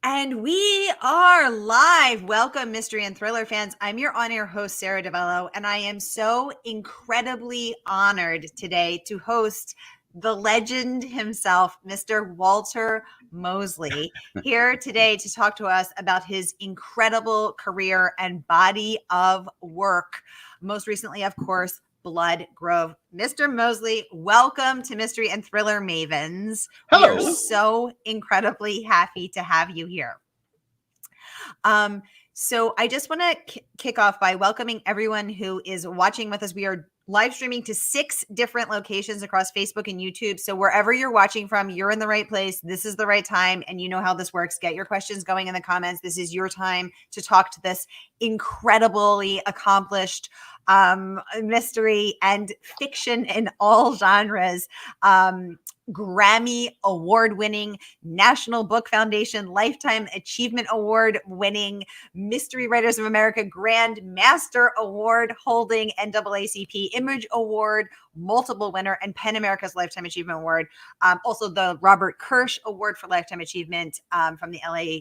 And we are live. Welcome, mystery and thriller fans. I'm your on-air host, Sara, and I am so incredibly honored today to host the legend himself, Mr. Walter Mosley, here today to talk to us about his incredible career and body of work. Most recently, of course, Blood Grove. Mr. Mosley, welcome to Mystery and Thriller Mavens. We are Hello. so incredibly happy to have you here. So I just want to kick off by welcoming everyone who is watching with us. We are live streaming to 6 different locations across Facebook and YouTube. So wherever you're watching from, you're in the right place. This is the right time. And you know how this works. Get your questions going in the comments. This is your time to talk to this incredibly accomplished mystery and fiction in all genres. Grammy award winning, National Book Foundation Lifetime Achievement Award winning, Mystery Writers of America Grandmaster Award holding, NAACP Image Award multiple winner, and PEN America's Lifetime Achievement Award. Also the Robert Kirsch Award for Lifetime Achievement from the LA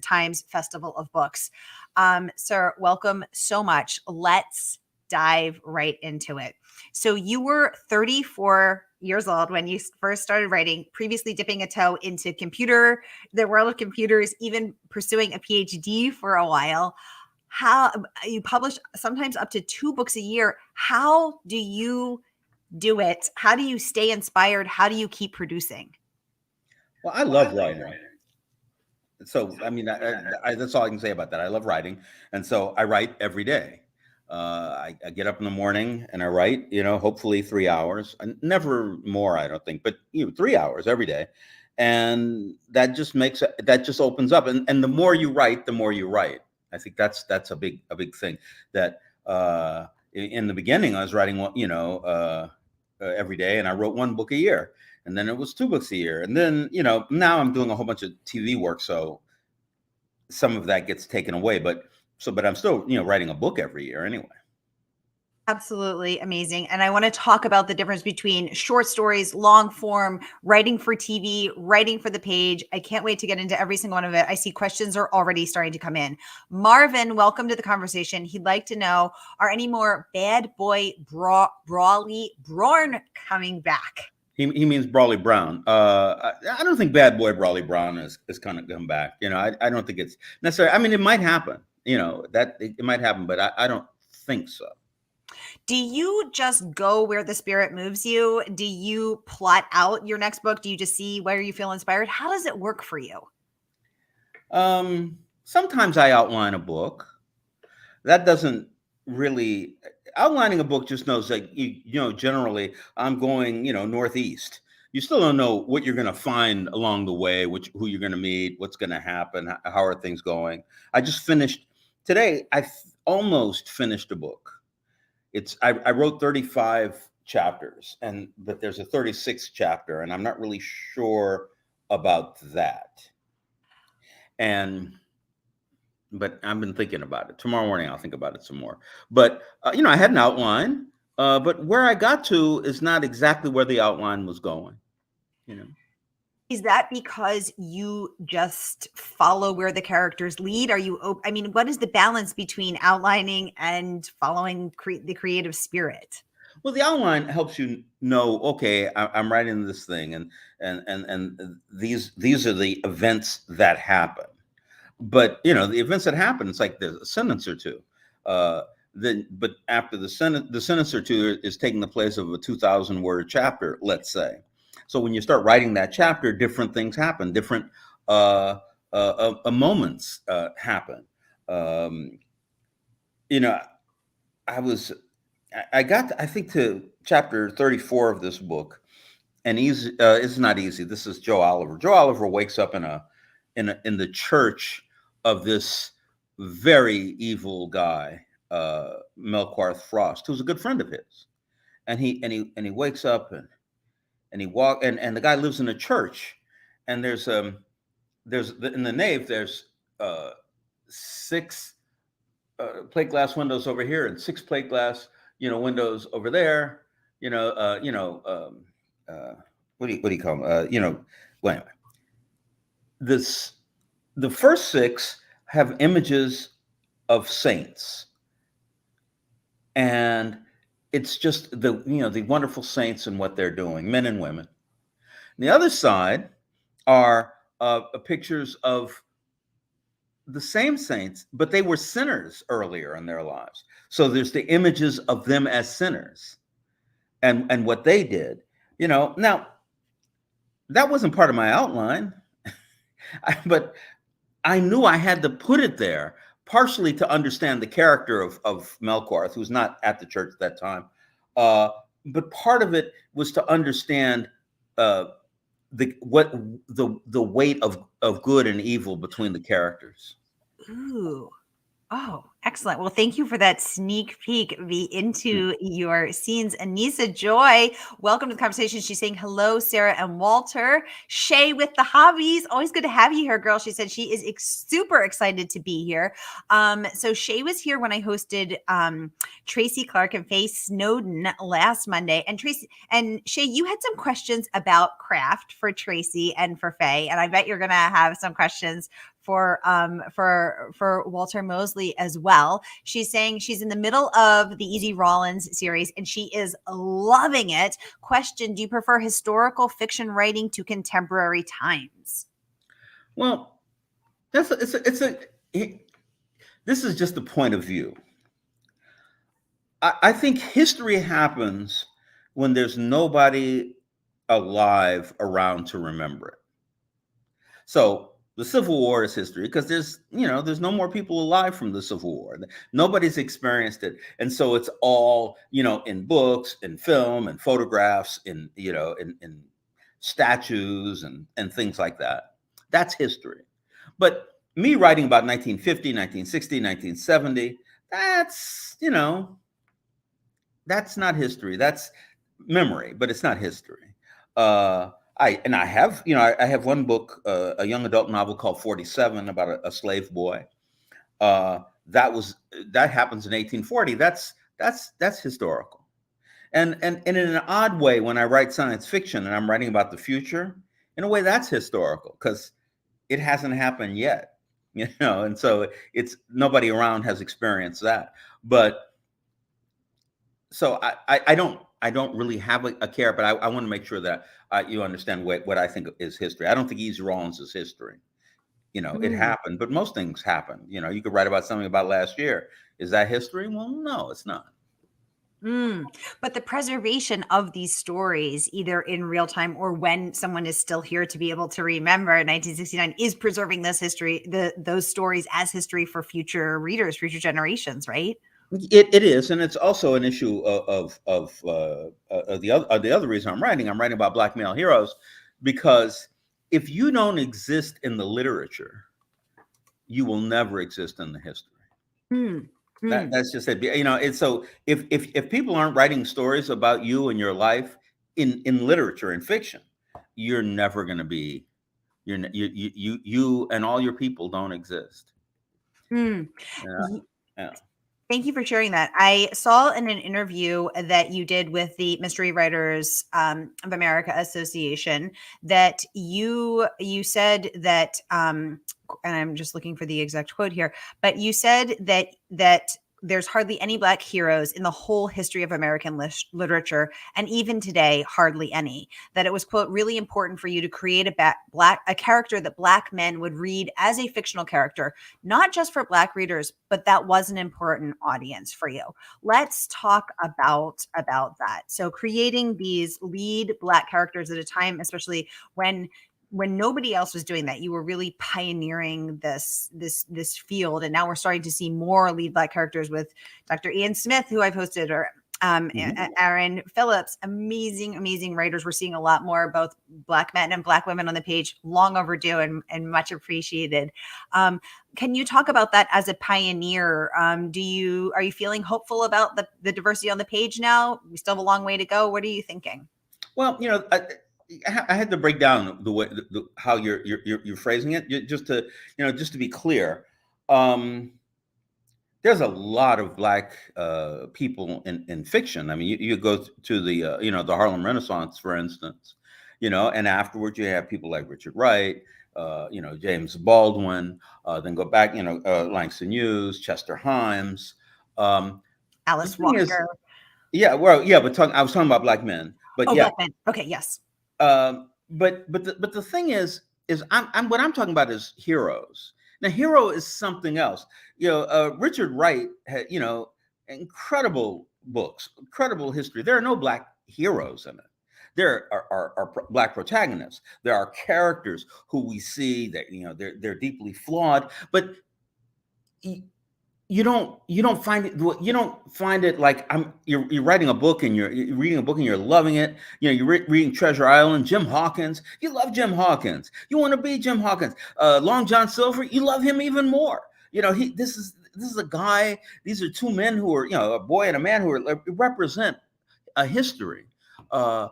Times Festival of Books. Sir, welcome so much. Let's dive right into it. So you were 34 years old when you first started writing, previously dipping a toe into the world of computers, even pursuing a PhD for a while. How you publish sometimes up to 2 books a year. How do you do it? How do you stay inspired? How do you keep producing? Well, I love writing. So, I mean, that's all I can say about that. I love writing. And so I write every day. I get up in the morning and I write, hopefully 3 hours, and never more, I don't think, but 3 hours every day. And that just opens up. And the more you write, the more you write. I think that's a big thing that, in the beginning, I was writing, every day, and I wrote 1 book a year, and then it was 2 books a year. And then, now I'm doing a whole bunch of TV work. So some of that gets taken away, but I'm still, writing a book every year anyway. Absolutely amazing. And I want to talk about the difference between short stories, long form, writing for TV, writing for the page. I can't wait to get into every single one of it. I see questions are already starting to come in. Marvin, welcome to the conversation. He'd like to know, are any more Bad Boy Brawley Brown coming back? He means Brawley Brown. I don't think Bad Boy Brawley Brown is kind of come back. I don't think it's necessary. I mean, it might happen, that it might happen, but I don't think so. Do you just go where the spirit moves you? Do you plot out your next book? Do you just see where you feel inspired? How does it work for you? Sometimes I outline a book. That doesn't really outlining a book just knows that generally I'm going northeast. You still don't know what you're going to find along the way, who you're going to meet, what's going to happen, how are things going. I just finished today. I almost finished a book. I wrote 35 chapters, but there's a 36th chapter, and I'm not really sure about that. But I've been thinking about it. Tomorrow morning, I'll think about it some more. But, I had an outline, but where I got to is not exactly where the outline was going, Is that because you just follow where the characters lead? What is the balance between outlining and following the creative spirit? Well, the outline helps you know, okay, I'm writing this thing, and these are the events that happen. But the events that happen, it's like there's a sentence or two. But after the sentence or two is taking the place of a 2,000 word chapter, let's say. So when you start writing that chapter, different things happen, different moments happen. I got I think to chapter 34 of this book, and it's not easy. This is Joe Oliver. Joe Oliver wakes up in the church of this very evil guy, Melquarth Frost, who's a good friend of his, and he wakes up and the guy lives in a church, and there's in the nave there's 6 plate glass windows over here and 6 plate glass windows over there. What do you call them? Well, anyway, this the first 6 have images of saints, and it's just the wonderful saints and what they're doing, men and women. The other side are pictures of the same saints, but they were sinners earlier in their lives. So there's the images of them as sinners and what they did. Now that wasn't part of my outline, but I knew I had to put it there, partially to understand the character of Melkarth, who's not at the church at that time. But part of it was to understand the weight of good and evil between the characters. Ooh. Oh, excellent. Well, thank you for that sneak peek into your scenes. Anissa Joy, welcome to the conversation. She's saying hello, Sara and Walter. Shay with the hobbies. Always good to have you here, girl. She said she is super excited to be here. So Shay was here when I hosted Tracy Clark and Faye Snowden last Monday. And Shay, you had some questions about craft for Tracy and for Faye. And I bet you're going to have some questions for Walter Mosley as well. She's saying she's in the middle of the Easy Rollins series and she is loving it. Question: do you prefer historical fiction writing to contemporary times? Well, this is just a point of view. I think history happens when there's nobody alive around to remember it. So the Civil War is history because there's no more people alive from the Civil War. Nobody's experienced it. And so it's all, in books, in film, and photographs, in statues and things like that. That's history. But me writing about 1950, 1960, 1970, that's not history. That's memory, but it's not history. I have one book, a young adult novel called 47 about a slave boy. That happens in 1840. That's historical. And in an odd way, when I write science fiction and I'm writing about the future, in a way that's historical because it hasn't happened yet, and so it's nobody around has experienced that. But so I don't really have a care, but I want to make sure that you understand what I think is history. I don't think Easy Rollins is history. It happened, but most things happen. You could write about something about last year. Is that history? Well, no, it's not. But the preservation of these stories, either in real time or when someone is still here to be able to remember 1969, is preserving this history, those stories as history for future readers, future generations, right? It is, and it's also an issue of the other reason I'm writing about Black male heroes, because if you don't exist in the literature, you will never exist in the history. That's just it. It's so if people aren't writing stories about you and your life in literature and fiction, you're never going to be. You and all your people don't exist. Yeah. Thank you for sharing that. I saw in an interview that you did with the Mystery Writers of America Association that you said that, and I'm just looking for the exact quote here, but you said that there's hardly any Black heroes in the whole history of American literature, and even today, hardly any. That it was, quote, really important for you to create a character that Black men would read as a fictional character, not just for Black readers, but that was an important audience for you. Let's talk about that. So creating these lead Black characters at a time, especially when nobody else was doing that, you were really pioneering this field. And now we're starting to see more lead Black characters with Dr. Ian Smith, who I've hosted, or Aaron Phillips, amazing writers. We're seeing a lot more, both Black men and Black women on the page, long overdue and much appreciated. Can you talk about that as a pioneer? Are you feeling hopeful about the diversity on the page now? We still have a long way to go. What are you thinking? Well, I had to break down the way how you're phrasing it, just to be clear. There's a lot of Black people in fiction. I mean, you go to the the Harlem Renaissance, for instance, and afterwards you have people like Richard Wright, James Baldwin, then go back, Langston Hughes, Chester Himes. The Alice thing is, Walker. yeah, well, yeah, but I was talking about black men, but Oh, yeah, black men. Okay, yes. but the thing is I'm what I'm talking about is heroes. Now, hero is something else. Richard Wright had, incredible books, incredible history. There are no black heroes in it. There are black protagonists. There are characters who we see that they're deeply flawed, but you don't find it like you're writing a book and you're reading a book and you're loving it. You're reading Treasure Island. Jim Hawkins, you love Jim Hawkins. You want to be Jim Hawkins. Long John Silver, you love him even more. This is a guy. These are two men who are, a boy and a man who represent a history that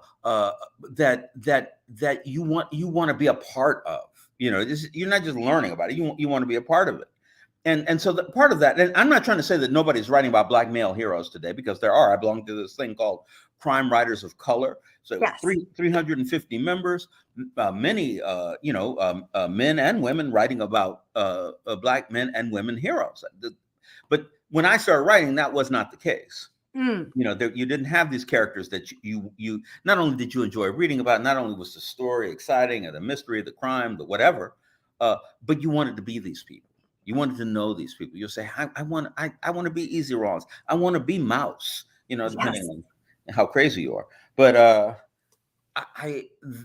you want to be a part of. You're not just learning about it. You want to be a part of it. And so the part of that, and I'm not trying to say that nobody's writing about black male heroes today, because there are. I belong to this thing called Crime Writers of Color. So Yes. 350 members, many men and women writing about black men and women heroes. But when I started writing, that was not the case. You didn't have these characters that you not only did you enjoy reading about, not only was the story exciting and the mystery, the crime, the whatever, but you wanted to be these people. You wanted to know these people. You'll say, I want to be Easy Rawlins. I want to be Mouse, depending on how crazy you are. But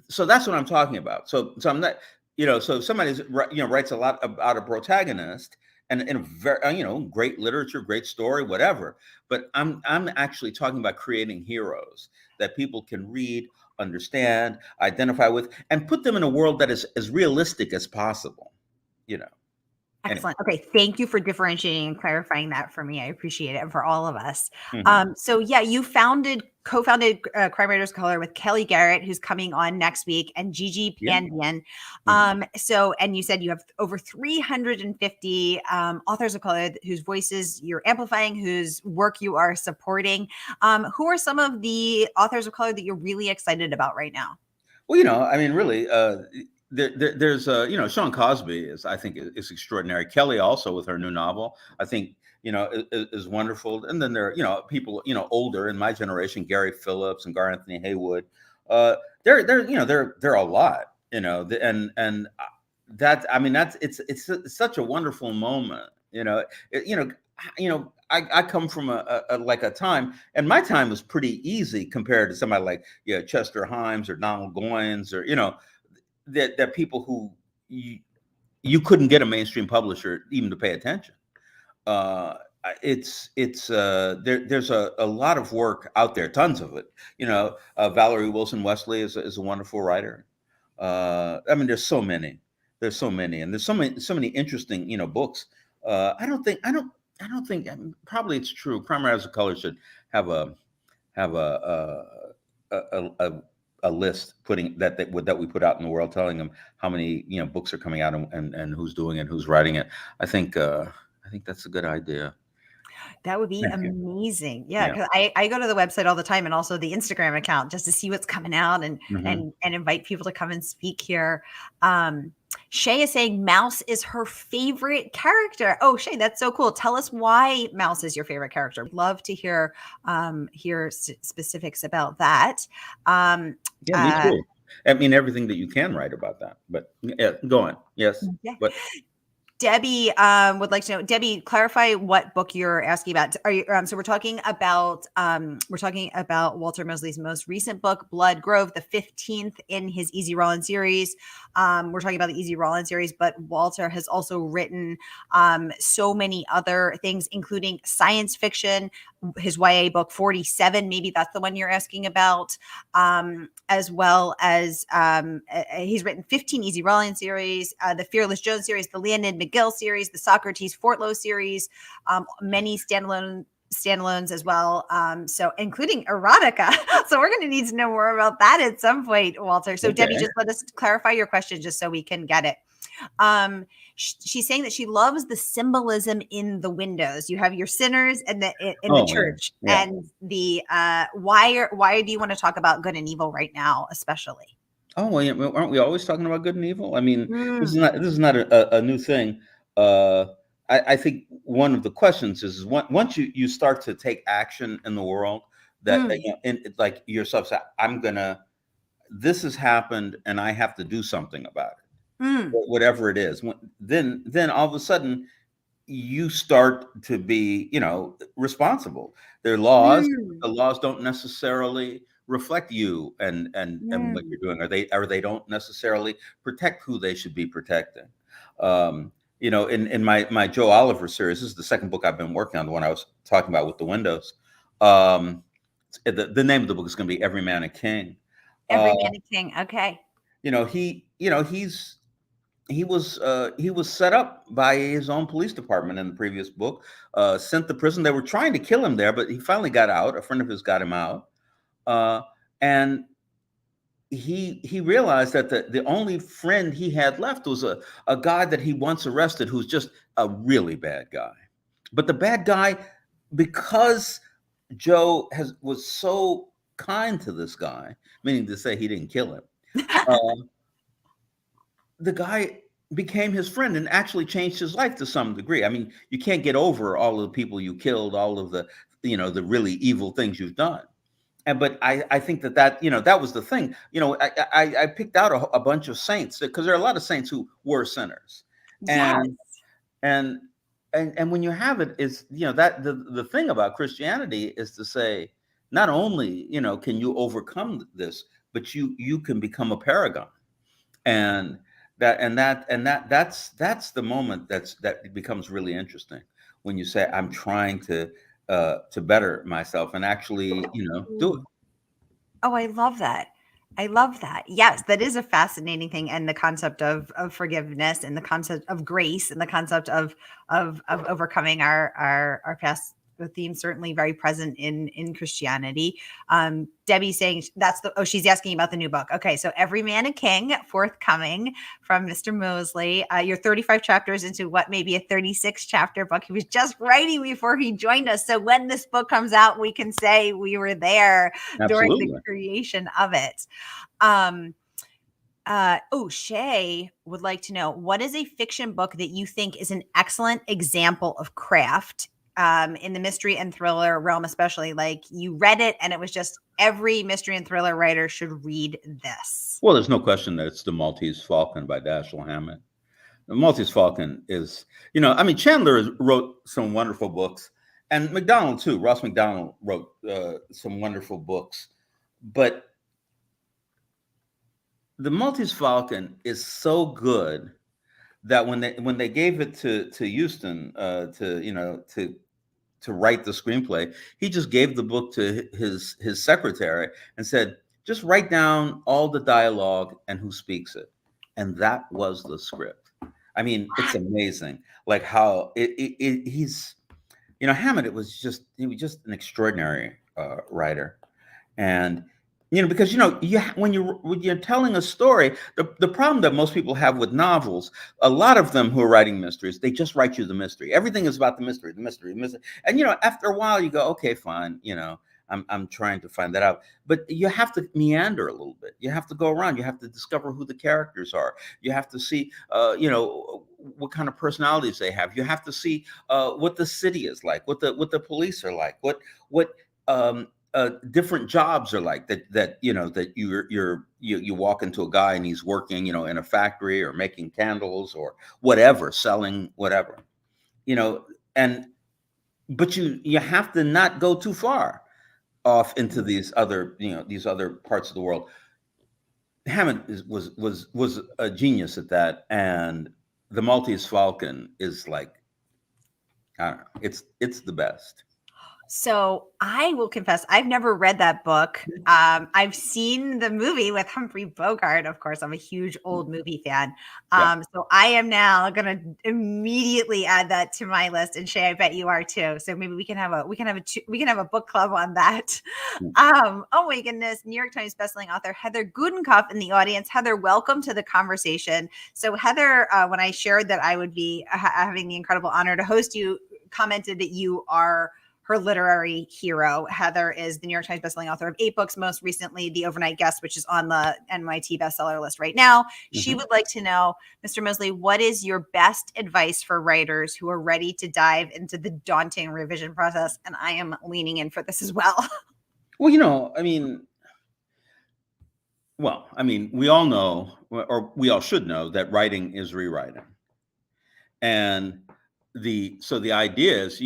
so that's what I'm talking about. So I'm not, so if somebody writes a lot about a protagonist and in a very, great literature, great story, whatever. But I'm actually talking about creating heroes that people can read, understand, identify with, and put them in a world that is as realistic as possible. Excellent. Okay. Thank you for differentiating and clarifying that for me. I appreciate it. And for all of us. Mm-hmm. So yeah, you co-founded Crime Writers of Color with Kelly Garrett, who's coming on next week, and Gigi Pandian. And you said you have over 350 authors of color whose voices you're amplifying, whose work you are supporting. Who are some of the authors of color that you're really excited about right now? Well, really, there's Sean Cosby I think is extraordinary. Kelly also with her new novel, I think is wonderful. And then there are people older in my generation, Gary Phillips and Gar Anthony Haywood. They're a lot, and it's such a wonderful moment. I come from a time, and my time was pretty easy compared to somebody like Chester Himes or Donald Goines or that people who you couldn't get a mainstream publisher even to pay attention. There's a lot of work out there, tons of it. Valerie Wilson Wesley is a wonderful writer. There's so many, and there's so many interesting books. I don't think probably it's true. Crime Writers of Color should have a list putting that we put out in the world, telling them how many books are coming out and who's doing it, who's writing it. I think that's a good idea. That would be amazing. Yeah, because I go to the website all the time, and also the Instagram account, just to see what's coming out and invite people to come and speak here. Shay is saying Mouse is her favorite character. Oh, Shay, that's so cool. Tell us why Mouse is your favorite character. Love to hear specifics about that. Me too. Everything that you can write about that. But yeah, go on. Yes. Yeah. But Debbie would like to know. Debbie, clarify what book you're asking about. Are you? So we're talking about Walter Mosley's most recent book, Blood Grove, the 15th in his Easy Rawlins series. We're talking about the Easy Rawlins series, but Walter has also written so many other things, including science fiction. His YA book 47, maybe that's the one you're asking about, as well as he's written 15 Easy Rawlins series, the Fearless Jones series, the Landon McGill series, the Socrates Fortlow series, many standalones as well. So including erotica. So we're going to need to know more about that at some point, Walter. So Debbie, just let us clarify your question just so we can get it. She's saying that she loves the symbolism in the windows. You have your sinners and the church, and the why do you want to talk about good and evil right now, especially? Oh, well, yeah, well, aren't we always talking about good and evil? I mean, this is Mm, not a new thing. Uh, I think one of the questions is once you start to take action in the world that mm, and it's like yourself say, I'm gonna this has happened and I have to do something about it, mm, whatever it is. Then all of a sudden you start to be, responsible. There are laws. mm, The laws don't necessarily reflect you and what mm. you're doing, or they don't necessarily protect who they should be protecting. Um, in my Joe Oliver series, this is the second book I've been working on, the one I was talking about with the windows. Um, the name of the book is going to be Every Man a King. Uh, Every man a king. Okay. he was set up by his own police department in the previous book, sent to prison. They were trying to kill him there, but he finally got out. A friend of his got him out, and he realized that the only friend he had left was a guy that he once arrested, who's just a really bad guy. But the bad guy, because Joe was so kind to this guy, meaning to say he didn't kill him. Uh, the guy became his friend and actually changed his life to some degree. I mean, you can't get over all of the people you killed, all of the, the really evil things you've done. And but I think that was the thing. I picked out a bunch of saints because there are a lot of saints who were sinners, Yes. and and and when you have it is that the thing about Christianity is to say not only can you overcome this, but you can become a paragon. And that's the moment that becomes really interesting when you say I'm trying to better myself and actually do it. Mm. Oh, I love that. I love that. Yes, that is a fascinating thing, and the concept of forgiveness, and the concept of grace, and the concept of overcoming our past themes, certainly very present in Christianity. Debbie saying she's asking about the new book. Okay, so Every Man a King, forthcoming from Mr. Mosley. You're 35 chapters into what may be a 36 chapter book. He was just writing before he joined us, so when this book comes out, we can say we were there during the Absolutely. creation of it. Um, Shay would like to know, what is a fiction book that you think is an excellent example of craft in the mystery and thriller realm, especially like you read it and it was just every mystery and thriller writer should read this. Well, there's no question that it's The Maltese Falcon by Dashiell Hammett. The Maltese Falcon is, I mean, Chandler wrote some wonderful books, and McDonald too. Ross McDonald wrote some wonderful books, but The Maltese Falcon is so good that when they gave it to Houston to write the screenplay, he just gave the book to his secretary and said, just write down all the dialogue and who speaks it, and that was the script. I mean, it's amazing, like how he's, Hammett. He was just an extraordinary writer, and because when you're telling a story, the problem that most people have with novels, a lot of them who are writing mysteries, they just write you the mystery. Everything is about the mystery, and after a while you go, okay, fine, I'm trying to find that out, but you have to meander a little bit. You have to go around. You have to discover who the characters are. You have to see, what kind of personalities they have. You have to see what the city is like, what the police are like, what different jobs are like. That you walk into a guy and he's working, in a factory or making candles or whatever, selling whatever, and but you have to not go too far off into these other parts of the world. Hammond was a genius at that, and The Maltese Falcon is like, I don't know, it's the best. So I will confess, I've never read that book. I've seen the movie with Humphrey Bogart. Of course, I'm a huge old movie fan. Yeah, So I am now going to immediately add that to my list. And Shay, I bet you are too. So maybe we can have a book club on that. Oh my goodness! New York Times bestselling author Heather Gudenkopf in the audience. Heather, welcome to the conversation. So Heather, when I shared that I would be having the incredible honor to host you, commented that you are her literary hero. Heather is the New York Times bestselling author of 8 books, most recently The Overnight Guest, which is on the NYT bestseller list right now. She would like to know, Mr. Mosley, what is your best advice for writers who are ready to dive into the daunting revision process? And I am leaning in for this as well. Well, we all know, or we all should know, that writing is rewriting. And so the idea is,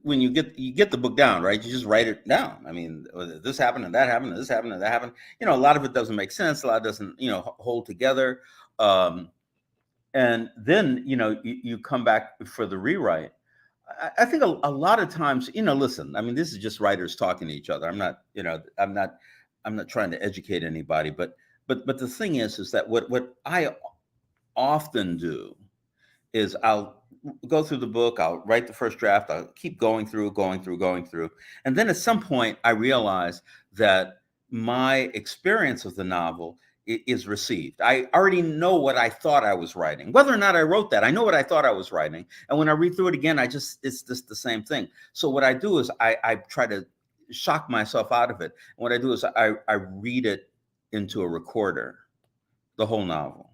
when you get the book down, right, you just write it down. I mean, this happened and that happened and this happened and that happened. A lot of it doesn't make sense. A lot doesn't, hold together. And then, you come back for the rewrite. I think a lot of times, listen, I mean, this is just writers talking to each other. I'm not trying to educate anybody, but the thing is that what I often do is I'll go through the book, I'll write the first draft, I'll keep going through. And then at some point I realize that my experience of the novel is received. I already know what I thought I was writing. Whether or not I wrote that, I know what I thought I was writing. And when I read through it again, it's just the same thing. So what I do is I try to shock myself out of it. And what I do is I read it into a recorder, the whole novel.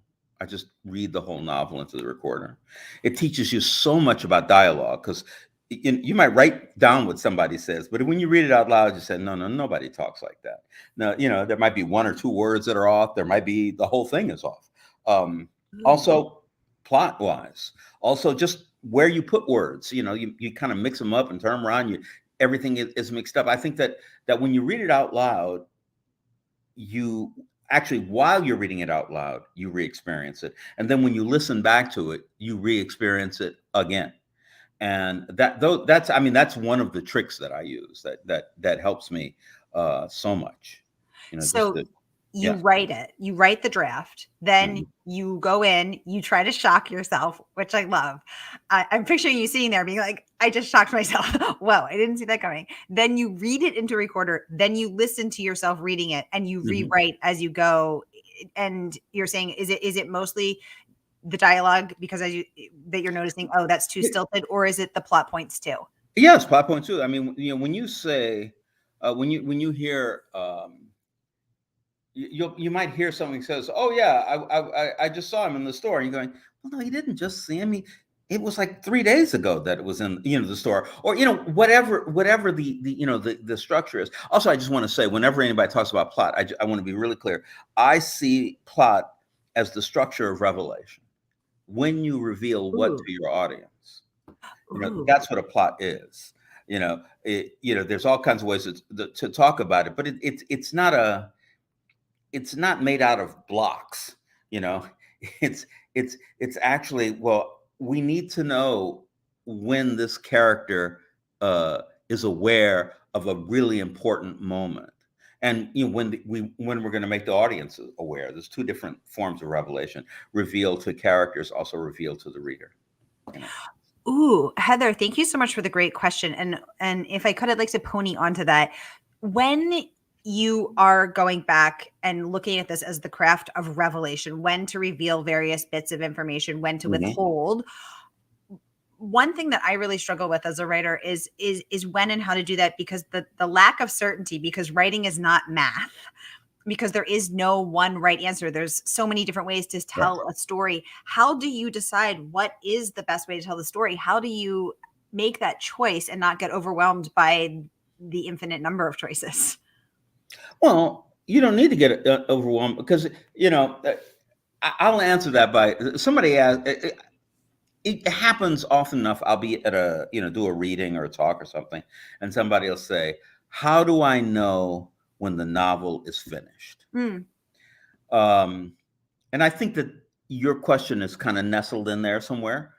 I just read the whole novel into the recorder. It teaches you so much about dialogue, because you might write down what somebody says, but when you read it out loud, you say, no, nobody talks like that. Now, there might be 1 or 2 words that are off. There might be the whole thing is off. Also, plot wise, also just where you put words, you kind of mix them up and turn them around. Everything is mixed up. I think that when you read it out loud, while you're reading it out loud, you re-experience it. And then when you listen back to it, you re-experience it again. And that's one of the tricks that I use that helps me so much. You write it, you write the draft, then you go in, you try to shock yourself, which I love. I'm picturing you sitting there being like, I just shocked myself. Whoa, I didn't see that coming. Then you read it into recorder, then you listen to yourself reading it and you rewrite as you go. And you're saying, is it mostly the dialogue because that you're noticing, oh, that's too stilted, or is it the plot points too? Yes, plot points too. I mean, when you say, when you hear, you might hear something says, oh yeah, I just saw him in the store. And you're going, well, no, you didn't just see him. It was like 3 days ago that it was in the store, or whatever the structure is. Also, I just want to say, whenever anybody talks about plot, I want to be really clear. I see plot as the structure of revelation. When you reveal what to your audience, that's what a plot is. There's all kinds of ways to talk about it, but it's not made out of blocks. It's actually, well, we need to know when this character is aware of a really important moment. And when we're going to make the audience aware, there's 2 different forms of revelation: reveal to characters, also reveal to the reader. Ooh, Heather, thank you so much for the great question. And if I could, I'd like to pony onto that. When you are going back and looking at this as the craft of revelation, when to reveal various bits of information, when to withhold. One thing that I really struggle with as a writer is when and how to do that, because the lack of certainty, because writing is not math, because there is no one right answer. There's so many different ways to tell a story. How do you decide what is the best way to tell the story? How do you make that choice and not get overwhelmed by the infinite number of choices? Well, you don't need to get overwhelmed, because, I'll answer that by somebody asked. It happens often enough. I'll be at do a reading or a talk or something, and somebody will say, how do I know when the novel is finished? And I think that your question is kind of nestled in there somewhere.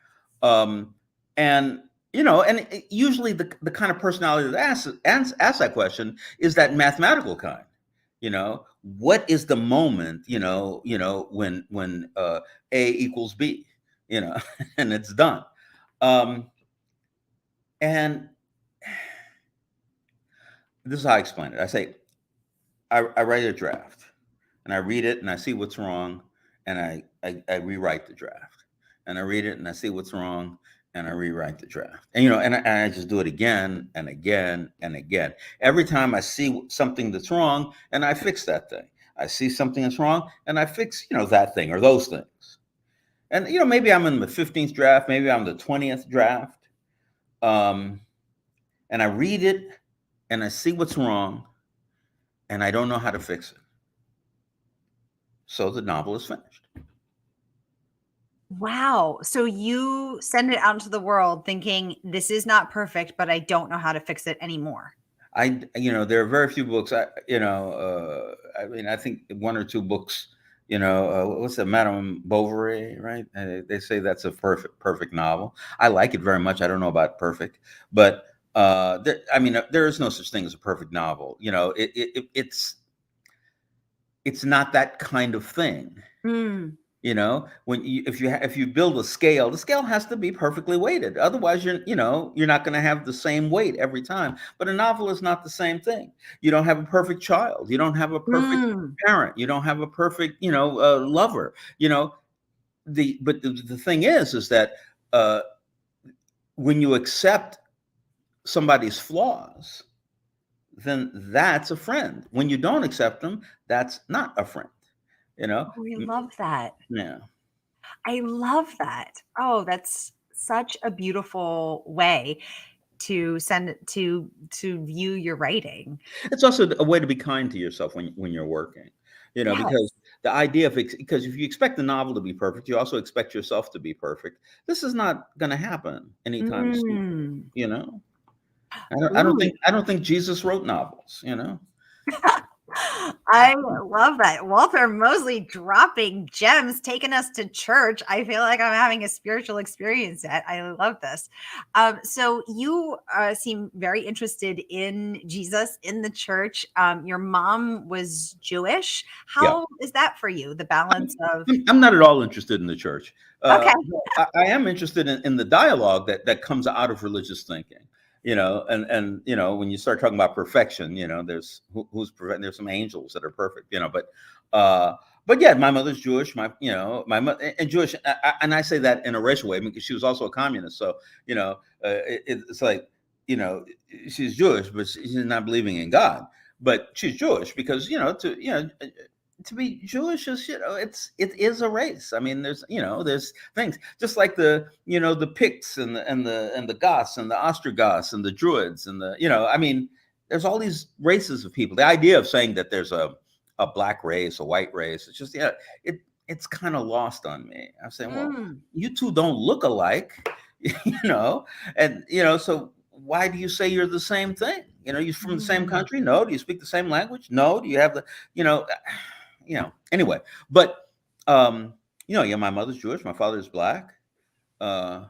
And usually the kind of personality that asks that question is that mathematical kind. What is the moment, when A equals B, and it's done. And this is how I explain it. I say, I write a draft and I read it and I see what's wrong, and I rewrite the draft, and I read it and I see what's wrong, and I rewrite the draft. And and I just do it again and again and again. Every time I see something that's wrong, and I fix that thing. I see something that's wrong, and I fix that thing or those things. And maybe I'm in the 15th draft, maybe I'm the 20th draft, and I read it, and I see what's wrong, and I don't know how to fix it. So the novel is finished. Wow. So you send it out into the world thinking this is not perfect, but I don't know how to fix it anymore. There are very few books. I think one or two books. What's that, Madame Bovary, right? They say that's a perfect novel. I like it very much. I don't know about perfect, but there is no such thing as a perfect novel. It's not that kind of thing. If you build a scale, the scale has to be perfectly weighted. Otherwise, you're not going to have the same weight every time. But a novel is not the same thing. You don't have a perfect child. You don't have a perfect parent. You don't have a perfect, lover. The thing is that when you accept somebody's flaws, then that's a friend. When you don't accept them, that's not a friend. Oh, I love that. Yeah. I love that. Oh, that's such a beautiful way to view your writing. It's also a way to be kind to yourself when you're working, Yes. because the idea of because if you expect the novel to be perfect, you also expect yourself to be perfect. This is not going to happen anytime soon. I don't think Jesus wrote novels. I love that. Walter Mosley dropping gems, taking us to church. I feel like I'm having a spiritual experience. I love this. So you seem very interested in Jesus, in the church. Your mom was Jewish. How is that for you? The balance of... I'm not at all interested in the church. Okay. I am interested in the dialogue that comes out of religious thinking. And when you start talking about perfection, there's who's perfect. There's some angels that are perfect, but yeah, my mother's Jewish. My mother and Jewish, and I say that in a racial way because she was also a communist. So it's like she's Jewish, but she's not believing in God. But she's Jewish because to be Jewish is it is a race. I mean, there's things just like the Picts and the Goths and the Ostrogoths and the Druids and there's all these races of people. The idea of saying that there's a black race, a white race, it's just it's kind of lost on me. I'm saying, well, you two don't look alike, and so why do you say you're the same thing? You're from the same country? No. Do you speak the same language? No. Do you have the anyway, but my mother's Jewish, my father's black. Yeah.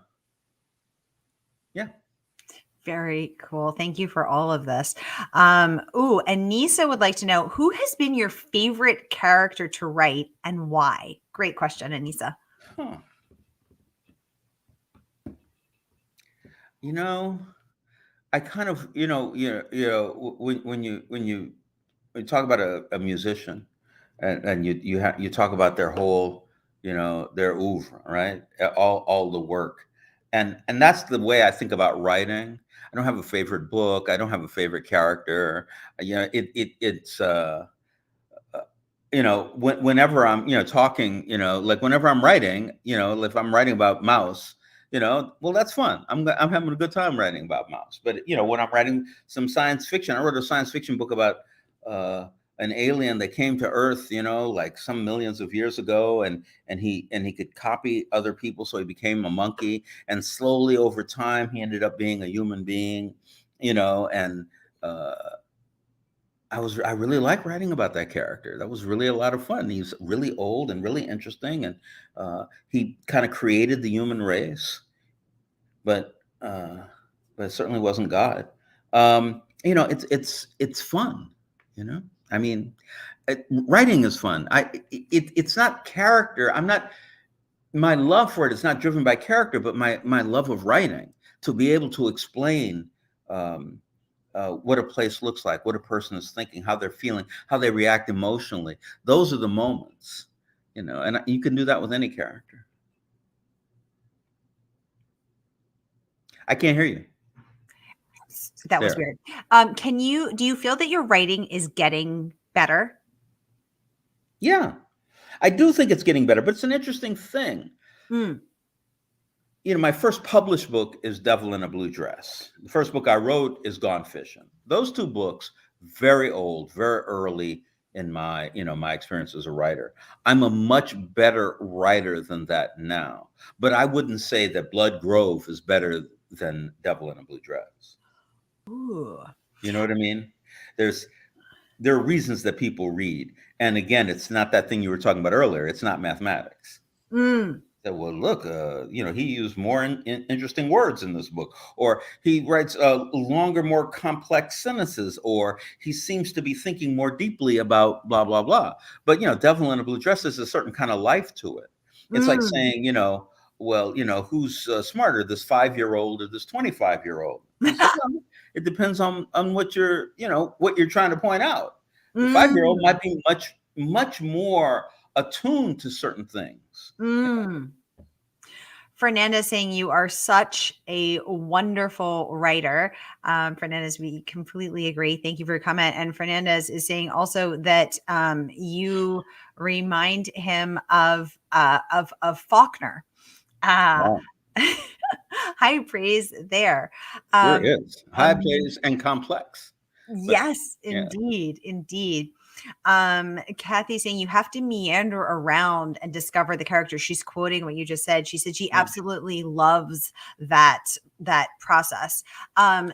Very cool. Thank you for all of this. Anissa would like to know, who has been your favorite character to write and why? Great question, Anissa. I kind of, when you talk about a musician, and you talk about their whole, their oeuvre, right? All the work, and that's the way I think about writing. I don't have a favorite book. I don't have a favorite character. It's whenever I'm talking, like whenever I'm writing, if I'm writing about Mouse. Well, that's fun. I'm having a good time writing about Mouse. But when I'm writing some science fiction, I wrote a science fiction book about an alien that came to Earth, like some millions of years ago, and he could copy other people, so he became a monkey, and slowly over time he ended up being a human being, and I really like writing about that character. That was really a lot of fun. He's really old and really interesting, and he kind of created the human race, but it certainly wasn't God. It's fun, I mean, writing is fun. It's not character. My love for it is not driven by character, but my love of writing, to be able to explain what a place looks like, what a person is thinking, how they're feeling, how they react emotionally. Those are the moments, and you can do that with any character. I can't hear you. That was There. weird. Do you feel that your writing is getting better? Yeah, I do think it's getting better, but it's an interesting thing. Mm. My first published book is Devil in a Blue Dress. The first book I wrote is Gone Fishing. Those two books, very old, very early in my experience as a writer. I'm a much better writer than that now, but I wouldn't say that Blood Grove is better than Devil in a Blue Dress. Ooh. You know what I mean? There are reasons that people read. And again, it's not that thing you were talking about earlier. It's not mathematics. Mm. That, well, look, he used more interesting words in this book, or he writes longer, more complex sentences, or he seems to be thinking more deeply about blah, blah, blah. But, Devil in a Blue Dress has a certain kind of life to it. It's like saying, well, who's smarter, this 5-year-old or this 25-year-old? It depends on what what you're trying to point out. The 5-year-old might be much, much more attuned to certain things. Fernanda saying you are such a wonderful writer. Fernandez, we completely agree. Thank you for your comment. And Fernandez is saying also that you remind him of Faulkner. Wow. High praise there. Sure is. High praise and complex. Yes, indeed. Indeed. Kathy saying you have to meander around and discover the character. She's quoting what you just said. She said she absolutely loves that process.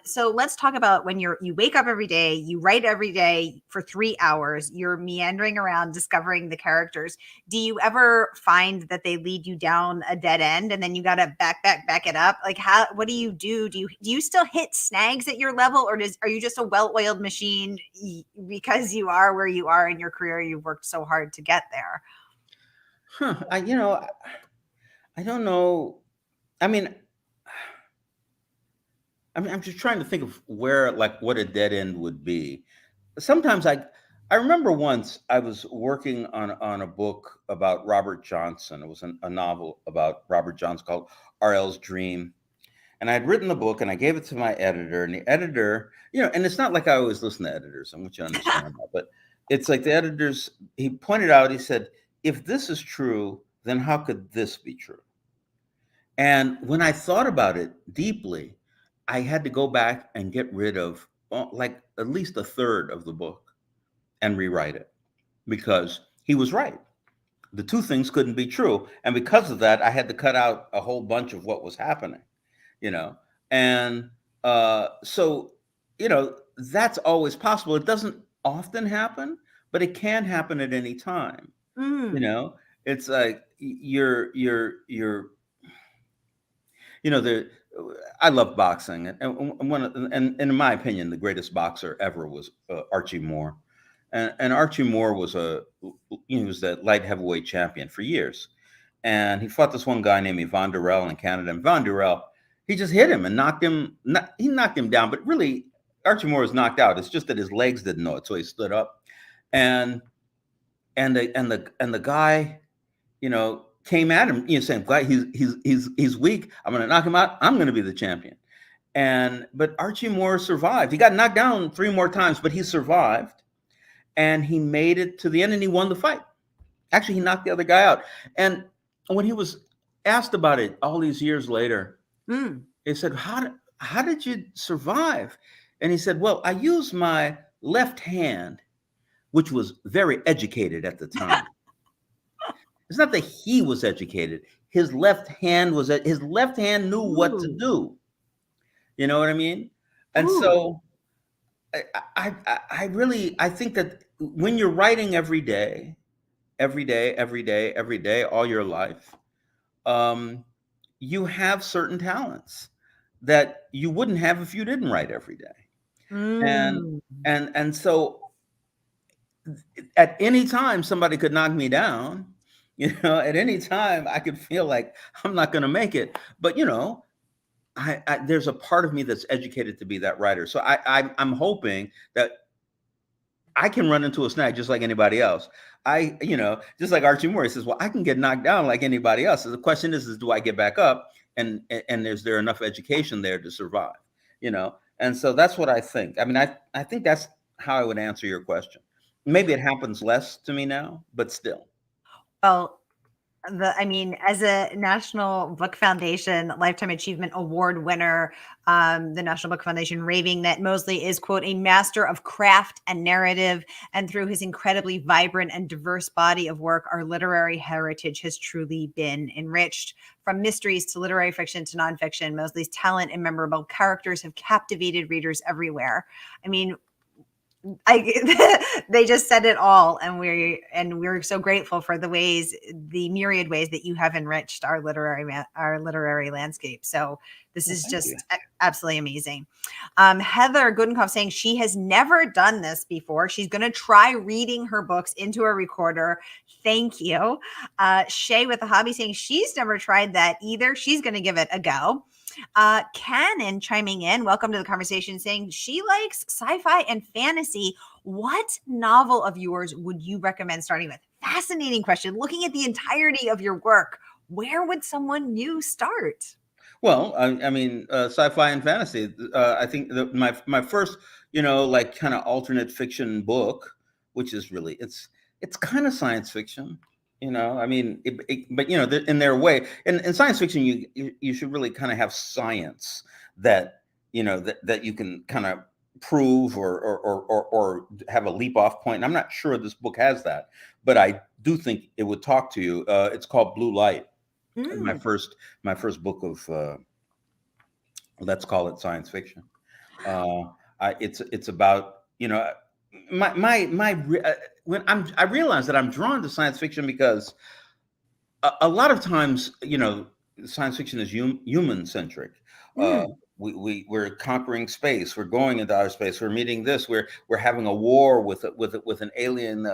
So let's talk about when you wake up every day, you write every day for 3 hours, you're meandering around discovering the characters. Do you ever find that they lead you down a dead end and then you got to back it up? Like what do you do? Do you still hit snags at your level, or are you just a well-oiled machine because you are where you are in your career? You've worked so hard to get there. I don't know. I'm just trying to think of where, like, what a dead end would be. Sometimes I remember once I was working on a book about Robert Johnson. It was a novel about Robert Johnson called R.L.'s Dream. And I'd written the book and I gave it to my editor, and the editor, and it's not like I always listen to editors. I want you to understand that, but it's like the editors, he pointed out, he said, if this is true, then how could this be true? And when I thought about it deeply, I had to go back and get rid of like at least a third of the book and rewrite it, because he was right. The two things couldn't be true. And because of that, I had to cut out a whole bunch of what was happening, and so, that's always possible. It doesn't often happen, but it can happen at any time. It's like I love boxing, and in my opinion, the greatest boxer ever was Archie Moore, and Archie Moore was he was the light heavyweight champion for years, and he fought this one guy named Yvon Durrell in Canada. And Yvon Durrell, he just hit him and knocked him. He knocked him down, but really, Archie Moore was knocked out. It's just that his legs didn't know it, so he stood up, and the guy, came at him, saying, "Guy, he's weak. I'm going to knock him out. I'm going to be the champion." But Archie Moore survived. He got knocked down 3 more times, but he survived, and he made it to the end, and he won the fight. Actually, he knocked the other guy out. And when he was asked about it all these years later, he said, "How did you survive?" And he said, "Well, I used my left hand, which was very educated at the time." It's not that he was educated. His left hand knew what to do. You know what I mean? And so I think that when you're writing every day, all your life, you have certain talents that you wouldn't have if you didn't write every day. And so at any time somebody could knock me down. At any time I could feel like I'm not going to make it. But, there's a part of me that's educated to be that writer. So I'm hoping that I can run into a snag just like anybody else. Just like Archie Moore, he says, well, I can get knocked down like anybody else. So the question is do I get back up? and is there enough education there to survive? And so that's what I think. I mean, I think that's how I would answer your question. Maybe it happens less to me now, but still. Well, as a National Book Foundation Lifetime Achievement Award winner, the National Book Foundation raving that Mosley is, quote, a master of craft and narrative. And through his incredibly vibrant and diverse body of work, our literary heritage has truly been enriched. From mysteries to literary fiction to nonfiction, Mosley's talent and memorable characters have captivated readers everywhere. I mean, they just said it all, and we're so grateful for the myriad ways that you have enriched our literary landscape. So this is just absolutely amazing. Heather Goodenkoff saying she has never done this before. She's going to try reading her books into a recorder. Thank you. Shay with the hobby saying she's never tried that either. She's going to give it a go. Cannon chiming in, welcome to the conversation, saying she likes sci-fi and fantasy. What novel of yours would you recommend starting with? Fascinating question. Looking at the entirety of your work, where would someone new start? Well, I mean, sci-fi and fantasy. I think my first, like kind of alternate fiction book, which is really it's kind of science fiction. I mean, but in their way, in science fiction, you should really kind of have science that that you can kind of prove or have a leap off point. And I'm not sure this book has that, but I do think it would talk to you. It's called Blue Light. My first book of let's call it science fiction. It's about I realize that I'm drawn to science fiction because a lot of times, science fiction is human centric. We're conquering space. We're going into outer space. We're meeting this. We're having a war with an alien,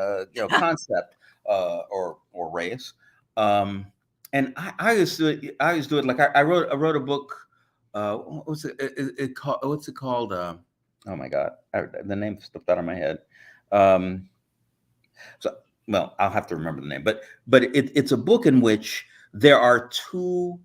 concept or race. And I used to do it like I wrote a book. What's it called? What's it called? Oh my God, the name slipped out of my head. Well, I'll have to remember the name. But it's a book in which there are two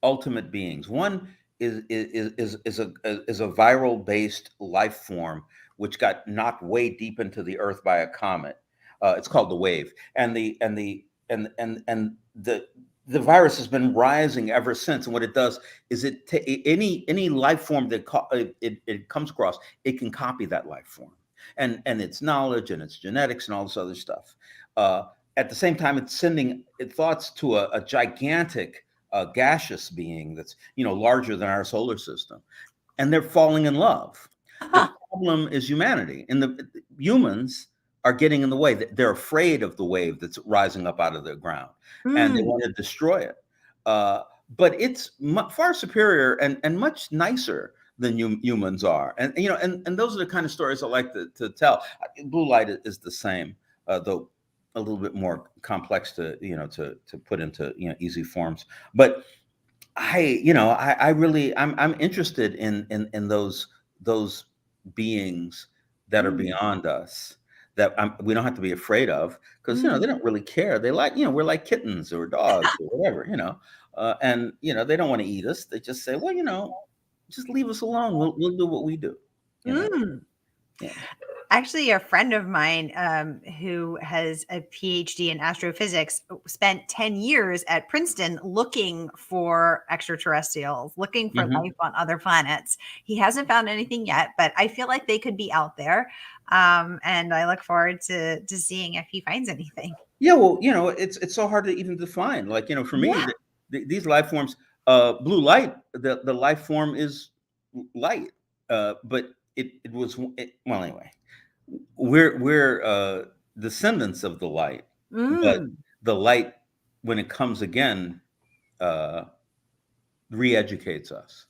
ultimate beings. One is a viral based life form which got knocked way deep into the earth by a comet. It's called the Wave, and the virus has been rising ever since. And what it does is any life form that it comes across, it can copy that life form and its knowledge and its genetics and all this other stuff. At the same time, it's sending thoughts to a gigantic gaseous being that's larger than our solar system, and they're falling in love. The problem is humanity, and the humans are getting in the way. They're afraid of the wave that's rising up out of the ground, and they want to destroy it. But it's far superior and much nicer than humans are. And and those are the kind of stories I like to tell. Blue Light is the same, though a little bit more complex to put into easy forms. But I'm interested in those beings that are beyond us, that we don't have to be afraid of, because they don't really care. They like we're like kittens or dogs or whatever, and they don't want to eat us. They just say, well, just leave us alone. We'll do what we do. Yeah. Actually, a friend of mine who has a PhD in astrophysics spent 10 years at Princeton looking for extraterrestrials, looking for life on other planets. He hasn't found anything yet, but I feel like they could be out there. And I look forward to seeing if he finds anything. Yeah, well, it's so hard to even define. Like, for me, these life forms, blue light, the life form is light, but well, anyway. We're descendants of the light, but the light, when it comes again, re-educates us,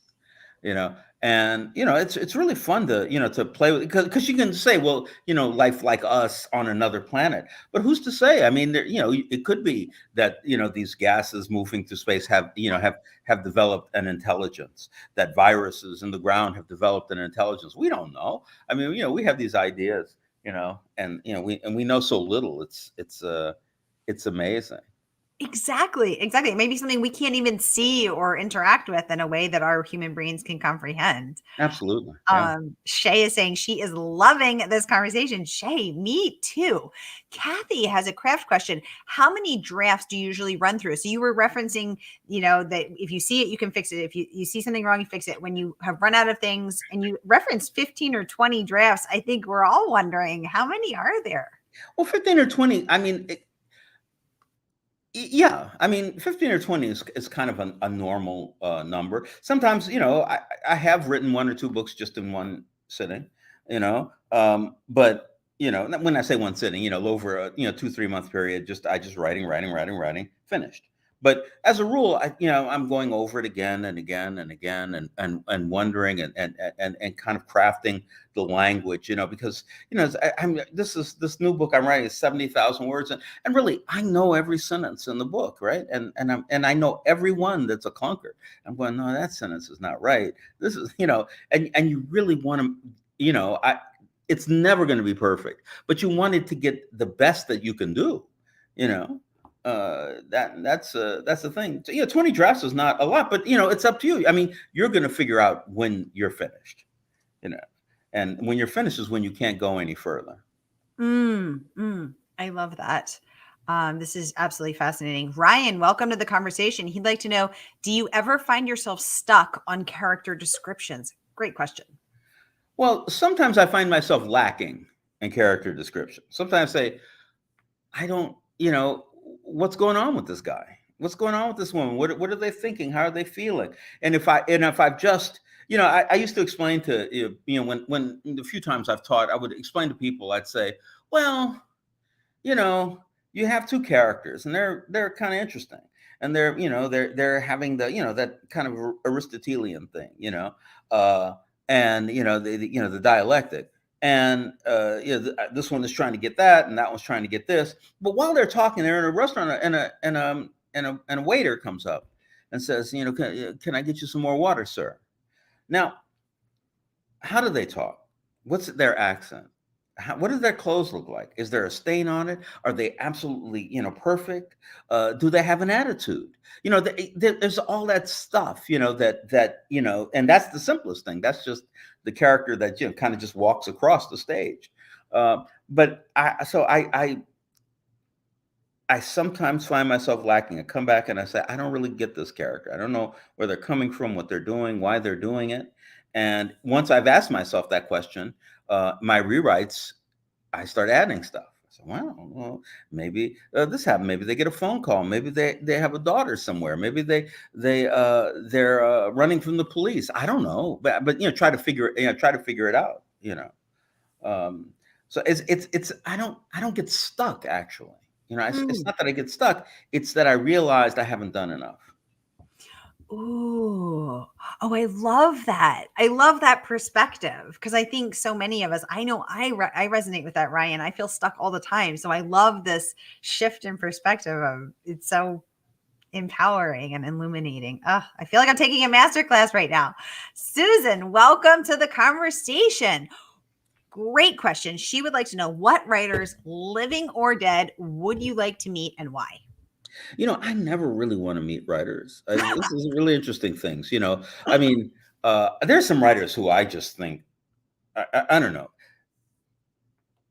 and it's really fun to play with, because you can say, well, life like us on another planet, but who's to say? I mean, it could be that these gases moving through space have developed an intelligence, that viruses in the ground have developed an intelligence. We don't know. I mean, we have these ideas, and we know so little. It's amazing. Exactly. Maybe something we can't even see or interact with in a way that our human brains can comprehend. Absolutely. Yeah. Shay is saying she is loving this conversation. Shay, me too. Kathy has a craft question. How many drafts do you usually run through? So you were referencing, that if you see it, you can fix it. If you see something wrong, you fix it. When you have run out of things, and you referenced 15 or 20 drafts, I think we're all wondering, how many are there? Well, 15 or 20, I mean, yeah, I mean, 15 or 20 is kind of a normal number. Sometimes, I have written one or two books just in one sitting, but, when I say one sitting, over a, 2, 3 month period, I just writing, finished. But as a rule, I'm going over it again and again and again and wondering and kind of crafting the language, because, this new book I'm writing is 70,000 words. And really, I know every sentence in the book, right? And I know every one that's a clunker. I'm going, no, that sentence is not right. This is, and you really want to, it's never going to be perfect, but you want it to get the best that you can do, that's the thing. So, 20 drafts is not a lot, but it's up to you. I mean, you're going to figure out when you're finished, and when you're finished is when you can't go any further. I love that. This is absolutely fascinating. Ryan, welcome to the conversation. He'd like to know, do you ever find yourself stuck on character descriptions? Great question. Well, sometimes I find myself lacking in character description. Sometimes I say, I don't, what's going on with this guy? What's going on with this woman? What are they thinking? How are they feeling? And if I've just, I used to explain to, when the few times I've taught, I would explain to people, I'd say, well, you have two characters and they're kind of interesting. And they're having the, that kind of Aristotelian thing, and, the dialectic. And this one is trying to get that, and that one's trying to get this. But while they're talking, they're in a restaurant, and a waiter comes up and says, can I get you some more water, sir? Now, how do they talk? What's their accent? What does their clothes look like? Is there a stain on it? Are they absolutely, perfect? Do they have an attitude? There's all that stuff, and that's the simplest thing. That's just the character that kind of just walks across the stage. But I sometimes find myself lacking. I come back and I say, I don't really get this character. I don't know where they're coming from, what they're doing, why they're doing it. And once I've asked myself that question, my rewrites, I start adding stuff. I said, well, maybe this happened. Maybe they get a phone call. Maybe they have a daughter somewhere. Maybe they're running from the police. I don't know, but try to figure it out. So it's I don't get stuck actually. It's not that I get stuck. It's that I realized I haven't done enough. Ooh. Oh, I love that. I love that perspective, because I think so many of us, I know I resonate with that, Ryan. I feel stuck all the time. So I love this shift in perspective of it's so empowering and illuminating. I feel like I'm taking a masterclass right now. Susan, welcome to the conversation. Great question. She would like to know, what writers, living or dead, would you like to meet and why? I never really want to meet writers. This is really interesting things. I mean, there's some writers who I just think, I don't know.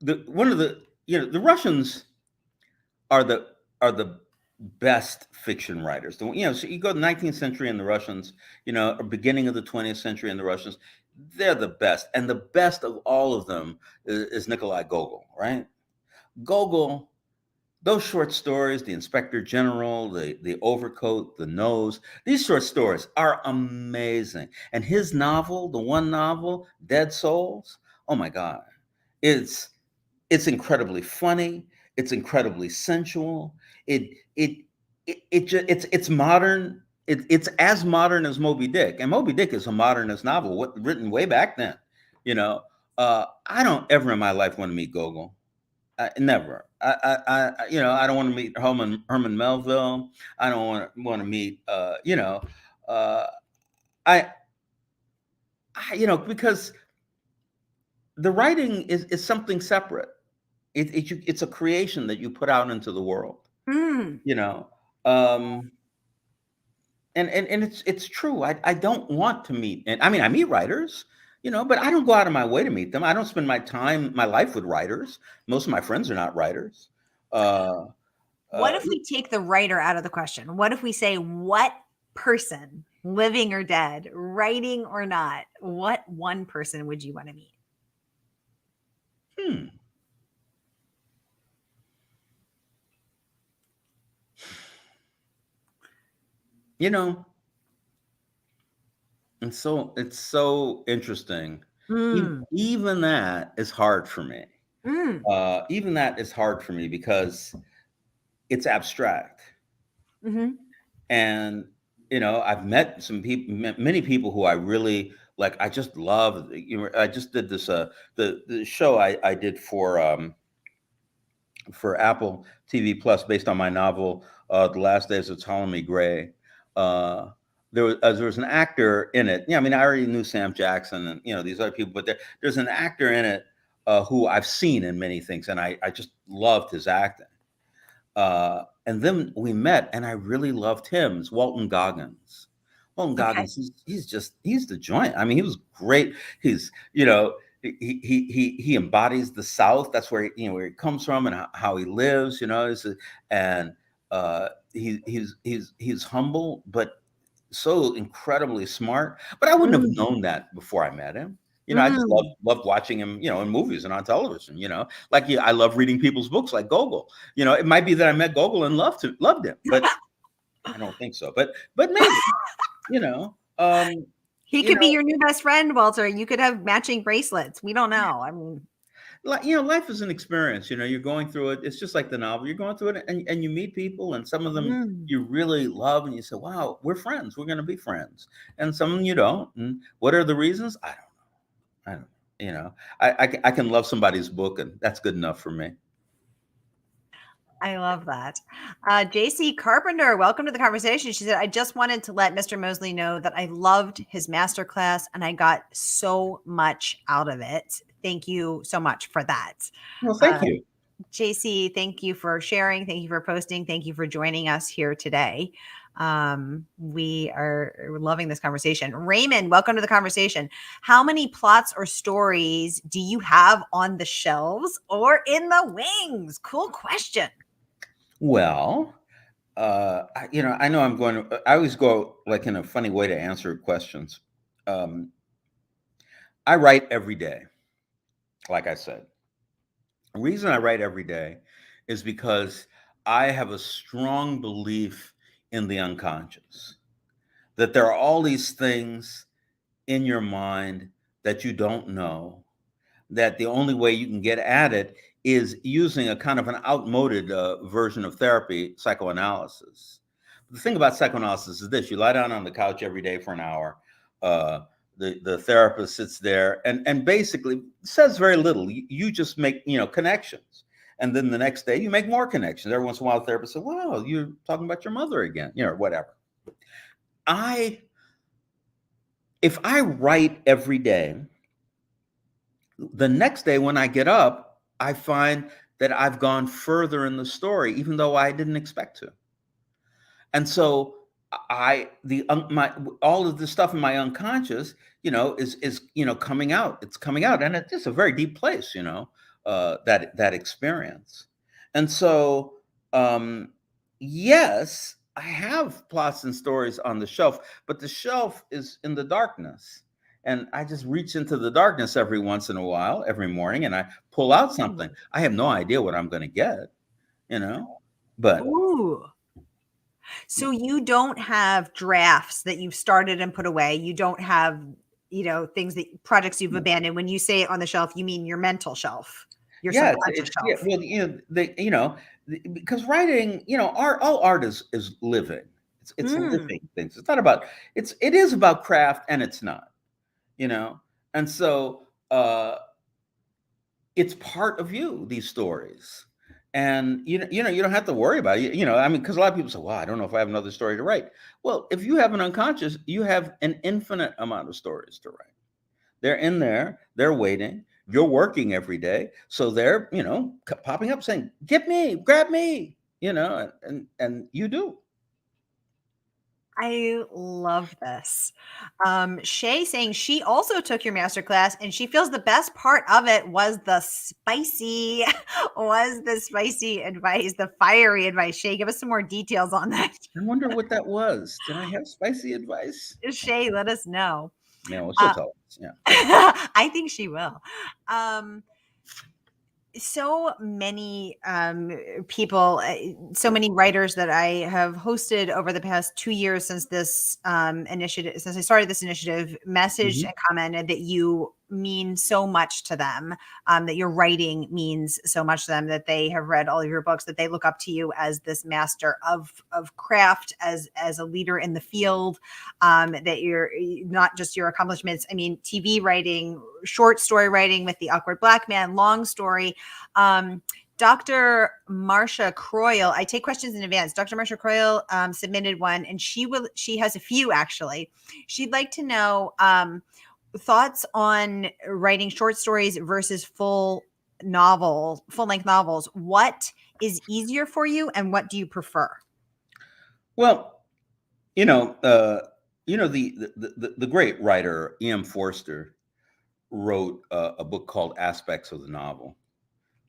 The Russians are the best fiction writers. So you go to the 19th century and the Russians, or beginning of the 20th century and the Russians, they're the best. And the best of all of them is Nikolai Gogol, right? Gogol. Those short stories, The Inspector General, the Overcoat, The Nose, these short stories are amazing. And his novel, the one novel, Dead Souls, oh my God, it's incredibly funny. It's incredibly sensual. It's modern. It's as modern as Moby Dick, and Moby Dick is a modernist novel, written way back then. I don't ever in my life want to meet Gogol. Never. I don't want to meet Herman Melville. I don't want to meet, because the writing is something separate. It's a creation that you put out into the world. Mm. Um, and it's true. I don't want to meet, and I mean I meet writers, but I don't go out of my way to meet them. I don't spend my life with writers. Most of my friends are not writers. Uh, What uh, if we take the writer out of the question? What if we say, what person, living or dead, writing or not, what one person would you want to meet? hmm. You know, it's so interesting. Mm, Even that is hard for me. mm, Even that is hard for me because it's abstract. hmm. And I've met many people who I really like. I just love. I just did this. The show I did for Apple TV Plus based on my novel, The Last Days of Ptolemy Gray. Uh, there was an actor in it. Yeah, I mean, I already knew Sam Jackson and these other people, but there's an actor in it who I've seen in many things, and I just loved his acting. And then we met, and I really loved him. It's Walton Goggins. Walton Okay. Goggins, he's the joint. I mean, he was great. He's he embodies the South. That's where he comes from and how he lives. And he's humble, but so incredibly smart. But I wouldn't have Mm, known that before I met him. I just mm. loved watching him, in movies and on television. Like I love reading people's books, like Gogol. It might be that I met Gogol and loved him, but I don't think so. But maybe, you know, um, He you could be know, your new best friend, Walter. You could have matching bracelets. We don't know. I mean, life is an experience. You're going through it. It's just like the novel. You're going through it, and you meet people, and some of them mm. you really love, and you say, "Wow, we're friends. We're going to be friends." And some of them you don't. And what are the reasons? I don't. I can love somebody's book, and that's good enough for me. I love that. JC Carpenter, welcome to the conversation. She said, I just wanted to let Mr. Mosley know that I loved his masterclass and I got so much out of it. Thank you so much for that. Well, Uh, thank you. JC, thank you for sharing. Thank you for posting. Thank you for joining us here today. We are loving this conversation. Raymond, welcome to the conversation. How many plots or stories do you have on the shelves or in the wings? Cool question. Well, I know I'm going to. I always go like in a funny way to answer questions. Um, I write every day, like I said. The reason I write every day is because I have a strong belief in the unconscious, that there are all these things in your mind that you don't know, that the only way you can get at it is using a kind of an outmoded version of therapy, psychoanalysis. The thing about psychoanalysis is this: you lie down on the couch every day for an hour. Uh, the therapist sits there and basically says very little. You just make connections, and then the next day you make more connections. Every once in a while, the therapist says, "Well, you're talking about your mother again," or whatever. I If I write every day, the next day when I get up, I find that I've gone further in the story, even though I didn't expect to. And so I the my all of the stuff in my unconscious, is coming out. It's coming out, and it's just a very deep place, that experience. And so, yes, I have plots and stories on the shelf, but the shelf is in the darkness. And I just reach into the darkness every once in a while, every morning, and I pull out something. I have no idea what I'm going to get, you know, but Ooh. So you don't have drafts that you've started and put away. You don't have, things projects you've abandoned. When you say it on the shelf, you mean your mental shelf, your yeah, subconscious yeah. shelf. Well, because writing, all art is living. It's Mm. living things. It's not about. It is about craft, and it's not. You know, and so it's part of you. These stories, and you don't have to worry about it. I mean, because a lot of people say, "Well, I don't know if I have another story to write." Well, if you have an unconscious, you have an infinite amount of stories to write. They're in there, they're waiting. You're working every day. So they're, popping up saying, get me, grab me, and you do. I love this. Shay saying she also took your master class and she feels the best part of it was the spicy, advice, the fiery advice. Shay, give us some more details on that. I wonder what that was. Did I have spicy advice? Shay, let us know. Yeah, well, she'll tell us. Yeah. I think she will. So many people, so many writers that I have hosted over the past 2 years since this initiative, since I started this initiative, messaged and commented that you mean so much to them, that your writing means so much to them, that they have read all of your books, that they look up to you as this master of craft, as a leader in the field, that you're not just your accomplishments. I mean, TV writing, short story writing with The Awkward Black Man, long story. Dr. Marcia Croyle, I take questions in advance. Dr. Marcia Croyle submitted one, and she has a few actually. She'd like to know thoughts on writing short stories versus full-length novels. What is easier for you, and what do you prefer? Well, the great writer E.M. Forster wrote a book called Aspects of the Novel,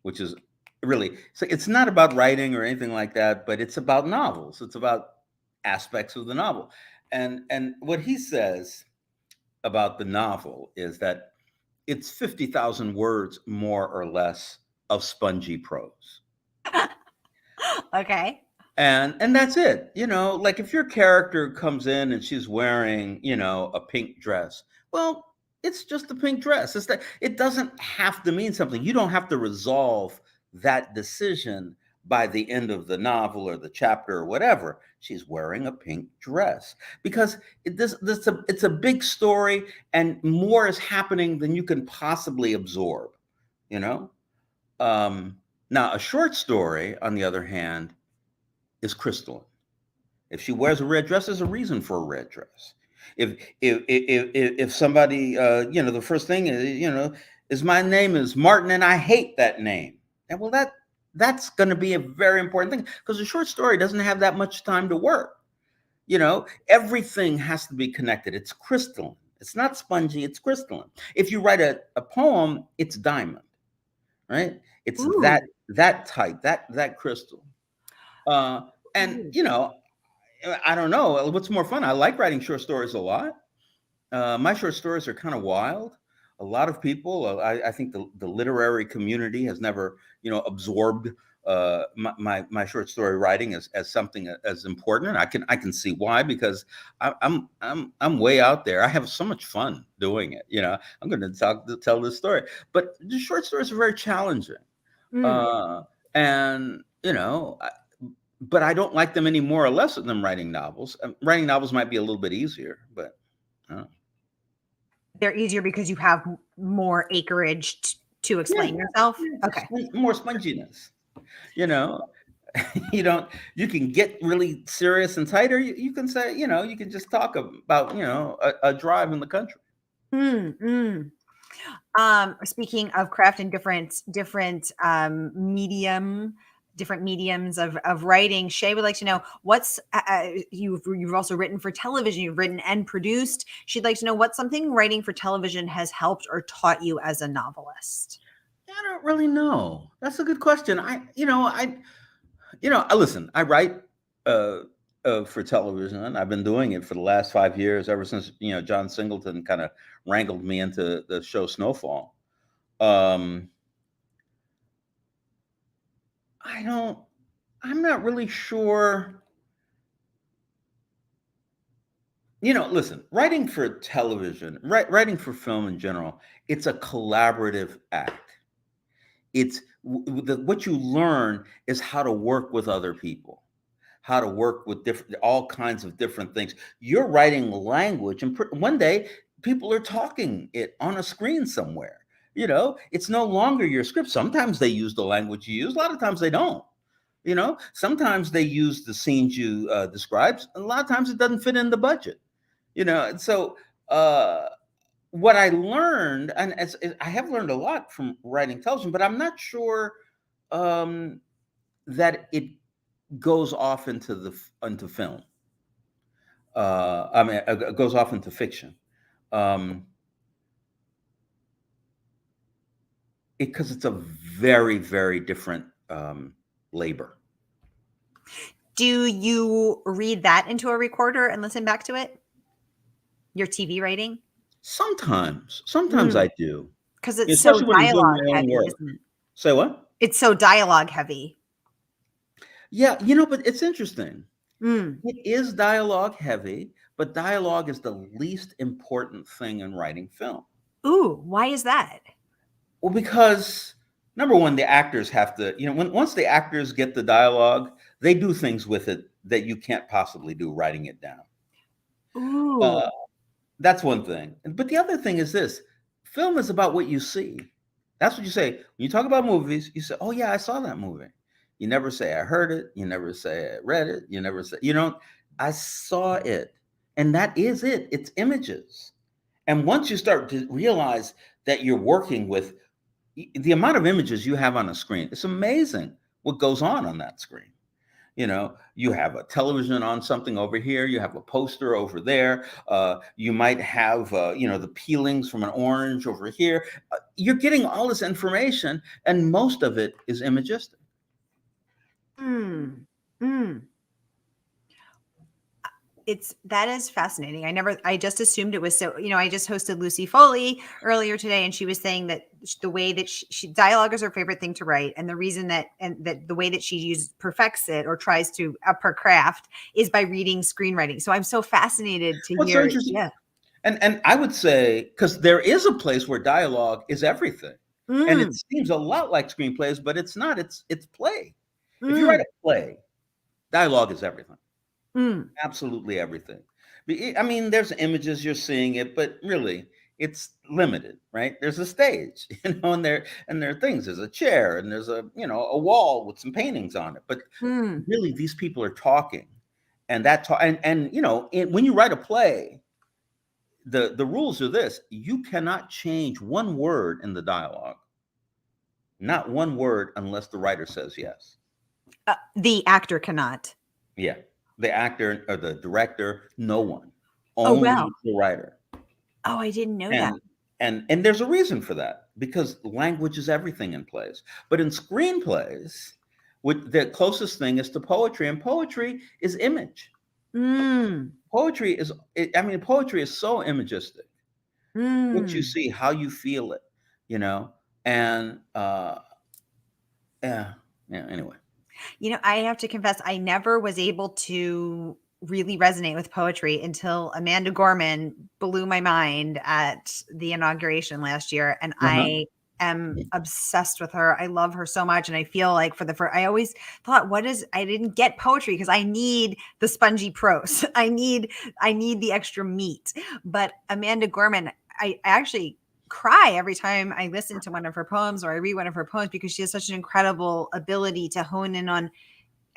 which is really, so it's not about writing or anything like that, but it's about novels. It's about aspects of the novel. And what he says about the novel is that it's 50,000 words more or less of spongy prose. Okay. And that's it. Like if your character comes in and she's wearing, a pink dress, well, it's just a pink dress. It's that it doesn't have to mean something. You don't have to resolve that decision by the end of the novel or the chapter or whatever. She's wearing a pink dress because it's a big story and more is happening than you can possibly absorb. Now, a short story, on the other hand, is crystalline. If she wears a red dress, there's a reason for a red dress. If somebody, the first thing is my name is Martin and I hate that name. And well, that's going to be a very important thing because a short story doesn't have that much time to work. Everything has to be connected. It's crystalline. It's not spongy. It's crystalline. If you write a poem, it's diamond, right? It's Ooh. that tight, that crystal. And I don't know what's more fun. I like writing short stories a lot. My short stories are kind of wild. A lot of people, I think the literary community has never, absorbed my short story writing as something as important. And I can see why, because I'm way out there. I have so much fun doing it. I'm going to tell this story, but the short stories are very challenging. And but I don't like them any more or less than writing novels. Writing novels might be a little bit easier, but they're easier because you have more acreage to explain yourself. Okay, more sponginess. You can get really serious and tight, or you can say, you can just talk about, a drive in the country. Speaking of craft and different mediums of writing, Shay would like to know what's you've also written for television, you've written and produced. She'd like to know what's something writing for television has helped or taught you as a novelist. I don't really know. That's a good question. Listen, I write for television, and I've been doing it for the last 5 years, ever since John Singleton kind of wrangled me into the show Snowfall. I'm not really sure. Listen, writing for television, writing for film in general, it's a collaborative act. It's what you learn is how to work with other people, how to work with all kinds of different things. You're writing language, and one day people are talking it on a screen somewhere. It's no longer your script. Sometimes they use the language you use. A lot of times they don't. Sometimes they use the scenes you described. A lot of times it doesn't fit in the budget. And so what I learned, and I have learned a lot from writing television, but I'm not sure that it goes off into film. I mean, it goes off into fiction. Because it's a very, very different labor. Do you read that into a recorder and listen back to it? Your TV writing? Sometimes Mm. I do, Because it's so especially when I'm doing dialogue my own heavy, work. isn't it? Say what? It's so dialogue heavy. Yeah, but it's interesting. It is dialogue heavy, but dialogue is the least important thing in writing film. Ooh, why is that? Well, because number one, the actors have to, once the actors get the dialogue, they do things with it that you can't possibly do writing it down. Ooh. That's one thing. But the other thing is this: film is about what you see. That's what you say. When you talk about movies, you say, "Oh yeah, I saw that movie." You never say I heard it. You never say I read it. You never say, I saw it. And that is it. It's images. And once you start to realize that you're working with the amount of images you have on a screen, it's amazing what goes on that screen. You have a television on something over here, you have a poster over there, you might have the peelings from an orange over here. You're getting all this information, and most of it is imagistic. That is fascinating. I just assumed it was so, I just hosted Lucy Foley earlier today, and she was saying that the way that she dialogue is her favorite thing to write. And the reason that the way that she perfects it or tries to up her craft is by reading screenwriting. So I'm so fascinated to hear. So interesting. Yeah. And I would say, because there is a place where dialogue is everything. And it seems a lot like screenplays, but it's not. It's play. If you write a play, dialogue is everything. Absolutely everything. I mean, there's images, you're seeing it, but really it's limited, right? There's a stage, and there are things. There's a chair, and there's a wall with some paintings on it. But really, these people are talking, and when you write a play, the rules are this: you cannot change one word in the dialogue, not one word, unless the writer says yes. The actor cannot. Yeah. The actor or the director, no one. Only the writer. Oh, I didn't know that. And there's a reason for that, because language is everything in plays. But in screenplays, the closest thing is to poetry, and poetry is image. Poetry is so imagistic. What you see, how you feel it, and anyway. I have to confess, I never was able to really resonate with poetry until Amanda Gorman blew my mind at the inauguration last year. And I am obsessed with her. I love her so much. And I feel like I always thought, I didn't get poetry because I need the spongy prose. I need the extra meat. But Amanda Gorman, I actually cry every time I listen to one of her poems or I read one of her poems, because she has such an incredible ability to hone in on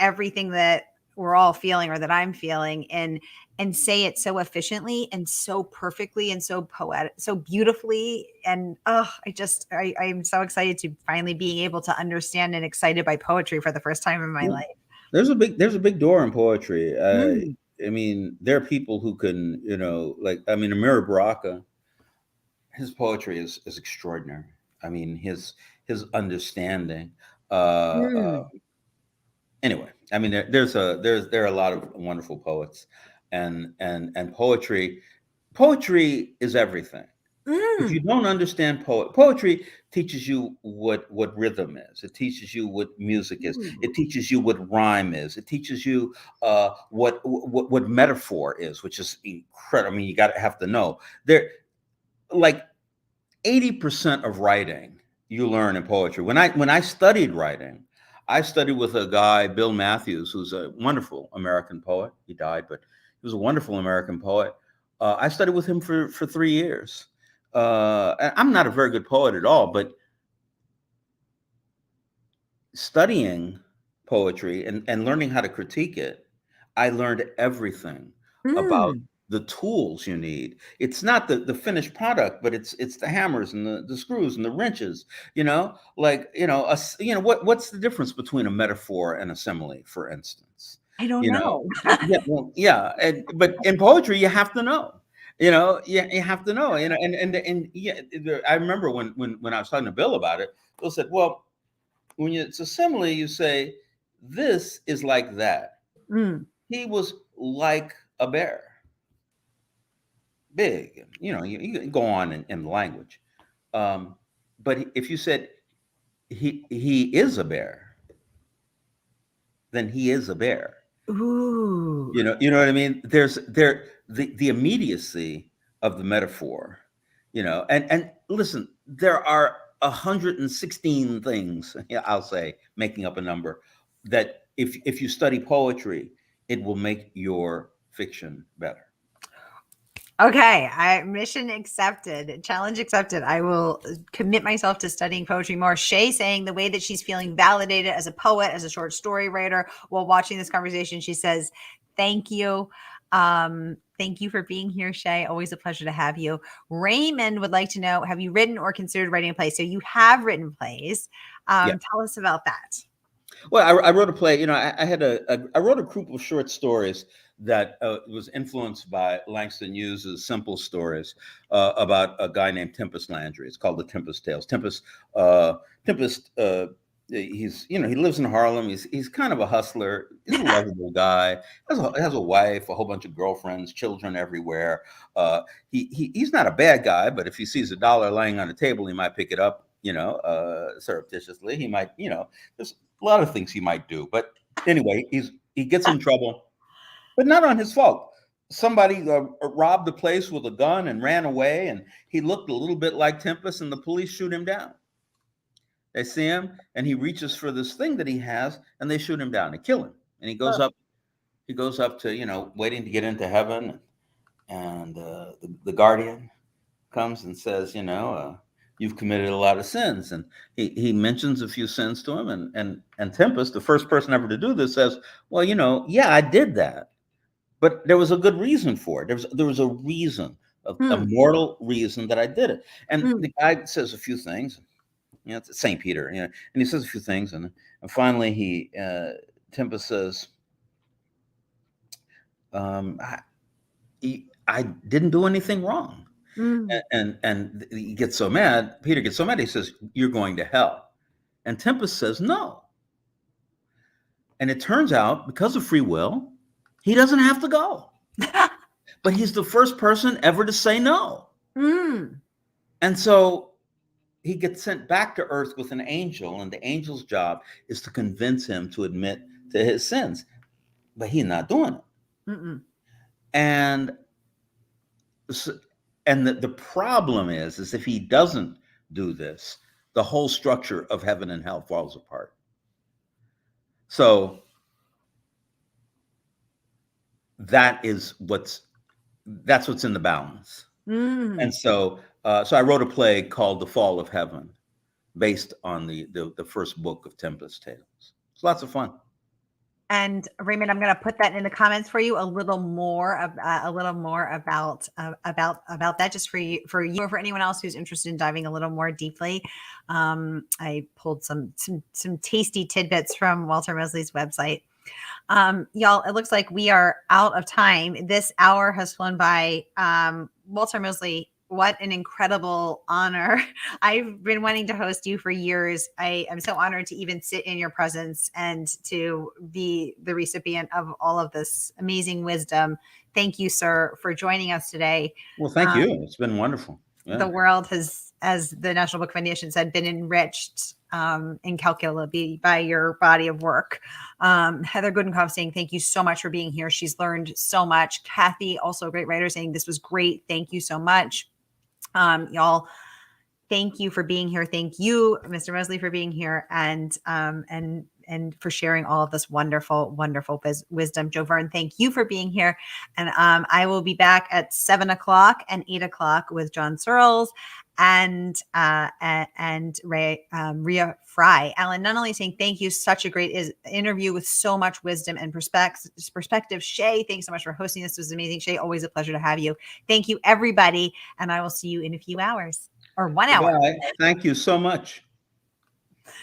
everything that we're all feeling or that I'm feeling, and say it so efficiently and so perfectly and so poetic, so beautifully. And I'm so excited to finally being able to understand and excited by poetry for the first time in my life. There's a big door in poetry. I mean, there are people who can, Amir Baraka. His poetry is extraordinary. I mean, his understanding. Anyway, I mean, there are a lot of wonderful poets, and poetry is everything. If you don't understand poetry teaches you what rhythm is. It teaches you what music is. It teaches you what rhyme is. It teaches you what metaphor is, which is incredible. I mean, you have to know there. Like 80% of writing you learn in poetry. When I studied writing, I studied with a guy, Bill Matthews, who's a wonderful American poet. He died, but he was a wonderful American poet. I studied with him for 3 years. And I'm not a very good poet at all, but studying poetry and learning how to critique it, I learned everything about the tools you need. It's not the finished product, but it's the hammers and the screws and the wrenches, what's the difference between a metaphor and a simile, for instance? I don't You know, know. yeah, well, yeah, but in poetry, you have to know. You have to know. And yeah, I remember when I was talking to Bill about it. Bill said, "Well, when it's a simile, you say this is like that. Mm. He was like a bear, big. You can go on in language, but if you said he is a bear, then he is a bear. Ooh. You know what I mean? There's the immediacy of the metaphor, and listen, there are 116 things, yeah, I'll say, making up a number, that if you study poetry, it will make your fiction better. Okay, mission accepted, challenge accepted. I will commit myself to studying poetry more. Shay saying the way that she's feeling validated as a poet, as a short story writer, while watching this conversation, she says, "Thank you, thank you for being here, Shay. Always a pleasure to have you." Raymond would like to know: have you written or considered writing a play? So you have written plays. Yeah. Tell us about that. Well, I wrote a play. I wrote a group of short stories that was influenced by Langston Hughes's simple stories about a guy named Tempest Landry. It's called The Tempest Tales. Tempest. He lives in Harlem. He's kind of a hustler. He's a lovable guy. Has a wife, a whole bunch of girlfriends, children everywhere. He's not a bad guy, but if he sees $1 laying on the table, he might pick it up. Surreptitiously. He might. There's a lot of things he might do. But anyway, he gets in trouble, but not on his fault. Somebody robbed the place with a gun and ran away, and he looked a little bit like Tempest, and the police shoot him down. They see him, and he reaches for this thing that he has, and they shoot him down. They kill him, and he goes up. He goes up to waiting to get into heaven, and the guardian comes and says, you've committed a lot of sins. And he mentions a few sins to him. And Tempest, the first person ever to do this, says, well, yeah, I did that. But there was a good reason for it. There was a reason, a mortal reason that I did it. And the guy says a few things. It's St. Peter, and he says a few things. And finally Tempest says, I didn't do anything wrong. And he gets so mad. Peter gets so mad. He says, "You're going to hell." And Tempest says, "No." And it turns out, because of free will, he doesn't have to go. But he's the first person ever to say no. And so he gets sent back to Earth with an angel, and the angel's job is to convince him to admit to his sins. But he's not doing it. And so, the problem is if he doesn't do this, the whole structure of heaven and hell falls apart. So that's what's in the balance. And so I wrote a play called The Fall of Heaven, based on the first book of Tempest Tales. It's lots of fun. And Raymond, I'm going to put that in the comments for you a little more about that, just for you or for anyone else who's interested in diving a little more deeply. I pulled some tasty tidbits from Walter Mosley's website. Y'all, it looks like we are out of time. This hour has flown by. Walter Mosley, what an incredible honor. I've been wanting to host you for years. I am so honored to even sit in your presence and to be the recipient of all of this amazing wisdom. Thank you, sir, for joining us today. Well, thank you. It's been wonderful. Yeah. The world has, as the National Book Foundation said, been enriched incalculably by your body of work. Heather Goodenkoff saying, thank you so much for being here. She's learned so much. Kathy, also a great writer, saying this was great. Thank you so much. Y'all, thank you for being here. Thank you, Mr. Mosley, for being here and for sharing all of this wonderful, wonderful wisdom. Joe Verne, thank you for being here. And I will be back at 7 o'clock and 8 o'clock with John Searles and Rhea Fry. Alan Nunnally saying, thank you. Such a great interview with so much wisdom and perspective. Shay, thanks so much for hosting. This was amazing. Shay, always a pleasure to have you. Thank you, everybody. And I will see you in a few hours or 1 hour. Bye. Thank you so much.